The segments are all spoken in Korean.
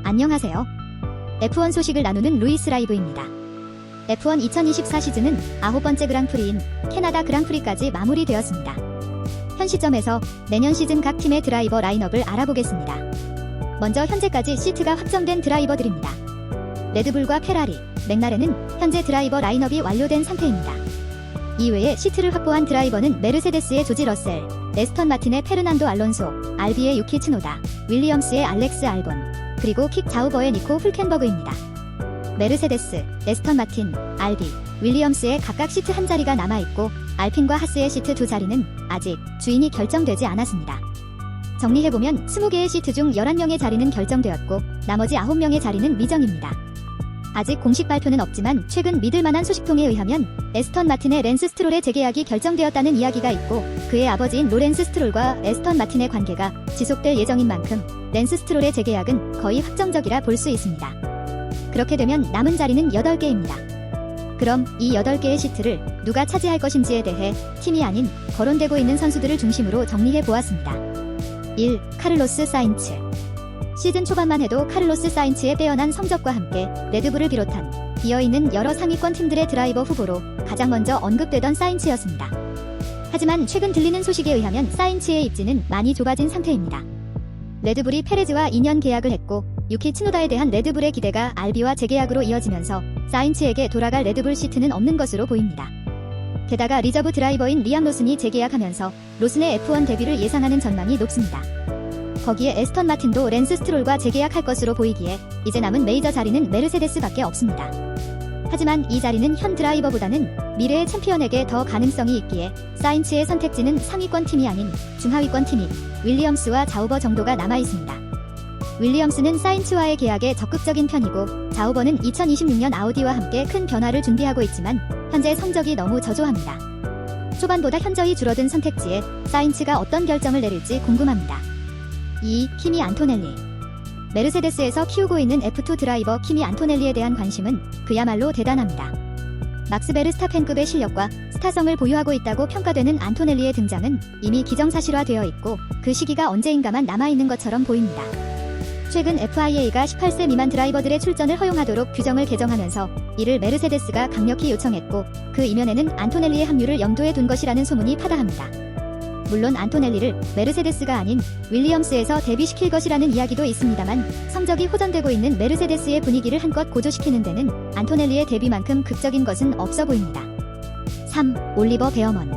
안녕하세요. F1 소식을 나누는 루이스 라이브입니다. F1 2024 시즌은 9번째 그랑프리인 캐나다 그랑프리까지 마무리되었습니다. 현 시점에서 내년 시즌 각 팀의 드라이버 라인업을 알아보겠습니다. 먼저 현재까지 시트가 확정된 드라이버들입니다. 레드불과 페라리, 맥라렌은 현재 드라이버 라인업이 완료된 상태입니다. 이외에 시트를 확보한 드라이버는 메르세데스의 조지 러셀, 에스턴 마틴의 페르난도 알론소, 알비의 유키 츠노다, 윌리엄스의 알렉스 알본, 그리고 킥 자우버의 니코 훌켄버그입니다. 메르세데스, 에스턴 마틴, 알비, 윌리엄스의 각각 시트 한 자리가 남아있고 알핀과 하스의 시트 두 자리는 아직 주인이 결정되지 않았습니다. 정리해보면 20개의 시트 중 11명의 자리는 결정되었고 나머지 9명의 자리는 미정입니다. 아직 공식 발표는 없지만 최근 믿을만한 소식통에 의하면 에스턴 마틴의 랜스 스트롤의 재계약이 결정되었다는 이야기가 있고 그의 아버지인 로렌스 스트롤과 에스턴 마틴의 관계가 지속될 예정인 만큼 랜스 스트롤의 재계약은 거의 확정적이라 볼 수 있습니다. 그렇게 되면 남은 자리는 8개입니다. 그럼 이 8개의 시트를 누가 차지할 것인지에 대해 팀이 아닌 거론되고 있는 선수들을 중심으로 정리해보았습니다. 1. 카를로스 사인츠. 시즌 초반만 해도 카를로스 사인츠의 빼어난 성적과 함께 레드불을 비롯한 비어있는 여러 상위권 팀들의 드라이버 후보로 가장 먼저 언급되던 사인츠였습니다. 하지만 최근 들리는 소식에 의하면 사인츠의 입지는 많이 좁아진 상태입니다. 레드불이 페레즈와 2년 계약을 했고 유키 츠노다에 대한 레드불의 기대가 알비와 재계약으로 이어지면서 사인츠에게 돌아갈 레드불 시트는 없는 것으로 보입니다. 게다가 리저브 드라이버인 리암 로슨이 재계약하면서 로슨의 F1 데뷔를 예상하는 전망이 높습니다. 거기에 에스턴 마틴도 랜스 스트롤과 재계약할 것으로 보이기에 이제 남은 메이저 자리는 메르세데스밖에 없습니다. 하지만 이 자리는 현 드라이버보다는 미래의 챔피언에게 더 가능성이 있기에 사인츠의 선택지는 상위권 팀이 아닌 중하위권 팀인 윌리엄스와 자우버 정도가 남아있습니다. 윌리엄스는 사인츠와의 계약에 적극적인 편이고 자우버는 2026년 아우디와 함께 큰 변화를 준비하고 있지만 현재 성적이 너무 저조합니다. 초반보다 현저히 줄어든 선택지에 사인츠가 어떤 결정을 내릴지 궁금합니다. 2. 키미 안토넬리. 메르세데스에서 키우고 있는 F2 드라이버 키미 안토넬리에 대한 관심은 그야말로 대단합니다. 막스 베르스타펜급의 실력과 스타성을 보유하고 있다고 평가되는 안토넬리의 등장은 이미 기정사실화되어 있고 그 시기가 언제인가만 남아있는 것처럼 보입니다. 최근 FIA가 18세 미만 드라이버들의 출전을 허용하도록 규정을 개정하면서 이를 메르세데스가 강력히 요청했고 그 이면에는 안토넬리의 합류를 염두에 둔 것이라는 소문이 파다합니다. 물론 안토넬리를 메르세데스가 아닌 윌리엄스에서 데뷔시킬 것이라는 이야기도 있습니다만 성적이 호전되고 있는 메르세데스의 분위기를 한껏 고조시키는 데는 안토넬리의 데뷔만큼 극적인 것은 없어 보입니다. 3. 올리버 베어먼.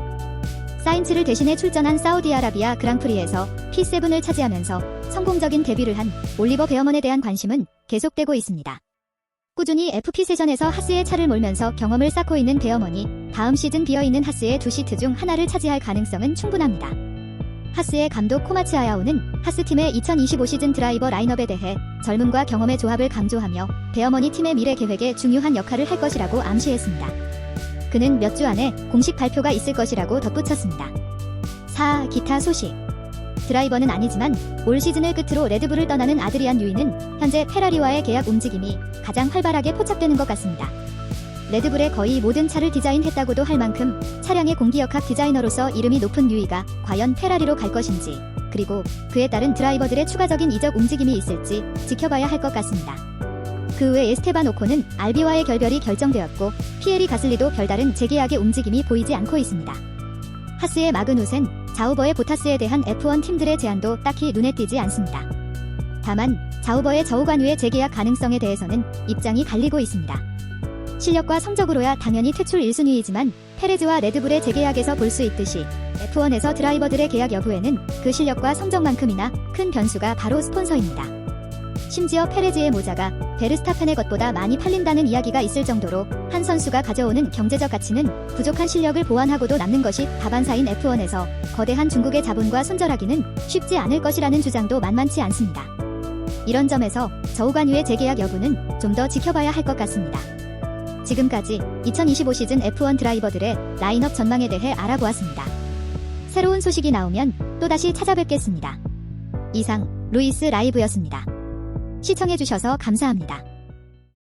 사인츠를 대신해 출전한 사우디아라비아 그랑프리에서 P7을 차지하면서 성공적인 데뷔를 한 올리버 베어먼에 대한 관심은 계속되고 있습니다. 꾸준히 FP 세션에서 하스의 차를 몰면서 경험을 쌓고 있는 베어먼이 다음 시즌 비어있는 하스의 두 시트 중 하나를 차지할 가능성은 충분합니다. 하스의 감독 코마츠 아야오는 하스팀의 2025 시즌 드라이버 라인업에 대해 젊음과 경험의 조합을 강조하며 베어먼이 팀의 미래 계획에 중요한 역할을 할 것이라고 암시했습니다. 그는 몇 주 안에 공식 발표가 있을 것이라고 덧붙였습니다. 4. 기타 소식. 드라이버는 아니지만 올 시즌을 끝으로 레드불을 떠나는 아드리안 유이는 현재 페라리와의 계약 움직임이 가장 활발하게 포착되는 것 같습니다. 레드불의 거의 모든 차를 디자인했다고도 할 만큼 차량의 공기역학 디자이너로서 이름이 높은 유이가 과연 페라리로 갈 것인지 그리고 그에 따른 드라이버들의 추가적인 이적 움직임이 있을지 지켜봐야 할 것 같습니다. 그 외 에스테반 오콘은 알비와의 결별이 결정되었고 피에리 가슬리도 별다른 재계약의 움직임이 보이지 않고 있습니다. 하스의 마그누센, 자우버의 보타스에 대한 F1 팀들의 제안도 딱히 눈에 띄지 않습니다. 다만 자우버의 저우관유의 재계약 가능성에 대해서는 입장이 갈리고 있습니다. 실력과 성적으로야 당연히 퇴출 1순위이지만 페레즈와 레드불의 재계약에서 볼 수 있듯이 F1에서 드라이버들의 계약 여부에는 그 실력과 성적만큼이나 큰 변수가 바로 스폰서입니다. 심지어 페레즈의 모자가 베르스타펜의 것보다 많이 팔린다는 이야기가 있을 정도로 한 선수가 가져오는 경제적 가치는 부족한 실력을 보완하고도 남는 것이 다반사인 F1에서 거대한 중국의 자본과 손절하기는 쉽지 않을 것이라는 주장도 만만치 않습니다. 이런 점에서 저우관유의 재계약 여부는 좀 더 지켜봐야 할 것 같습니다. 지금까지 2025 시즌 F1 드라이버들의 라인업 전망에 대해 알아보았습니다. 새로운 소식이 나오면 또다시 찾아뵙겠습니다. 이상 루이스 라이브였습니다. 시청해주셔서 감사합니다.